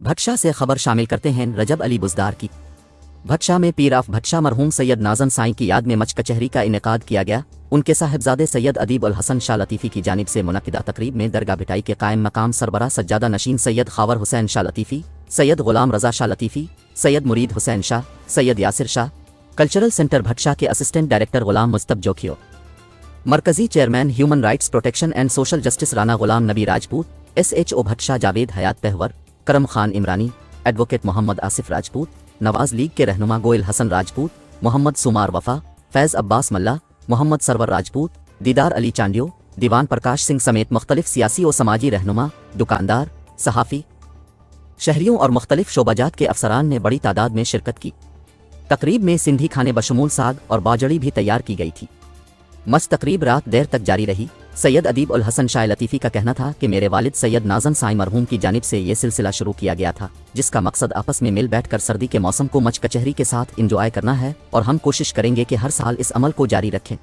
بھٹشا سے خبر شامل کرتے ہیں رجب علی بزدار کی۔ بھٹشا میں پیر آف بھٹشا مرحوم سید ناظم سائیں کی یاد میں مچ کچہری کا انعقاد کیا گیا۔ ان کے صاحبزادے سید ادیب الحسن شاہ لطیفی کی جانب سے منعقدہ تقریب میں درگاہ بھٹائی کے قائم مقام سربراہ سجادہ نشین سید خاور حسین شاہ لطیفی، سید غلام رضا شاہ لطیفی، سید مرید حسین شاہ، سید یاسر شاہ، کلچرل سینٹر بھٹشا کے اسسٹنٹ ڈائریکٹر غلام مصطفی جوکھیو، مرکزی chairman human rights protection and social justice Rana Ghulam Nabi Rajput, S H O Bhitshah Javed Hayat Pahore, Karam Khan Umrani, advocate Muhammad Asif Rajput, Nawaz League کے رہنما گوئل حسن راجپوت، محمد سمار وفا، فیض عباس ملا، محمد سرور راجپوت، دیدار علی چانڈیو، دیوان پرکاش سنگھ سمیت مختلف سیاسی و سماجی رہنما، دکاندار، صحافی، شہریوں اور مختلف شعبہ جات کے افسران نے بڑی تعداد میں شرکت کی۔ تقریب میں سندھی کھانے بشمول ساگ اور باجڑی بھی تیار کی گئی تھی۔ مچ تقریب رات دیر تک جاری رہی۔ سید ادیب الحسن شاہ لطیفی کا کہنا تھا کہ میرے والد سید ناظم سائیں مرحوم کی جانب سے یہ سلسلہ شروع کیا گیا تھا، جس کا مقصد آپس میں مل بیٹھ کر سردی کے موسم کو مچ کچہری کے ساتھ انجوائے کرنا ہے، اور ہم کوشش کریں گے کہ ہر سال اس عمل کو جاری رکھیں۔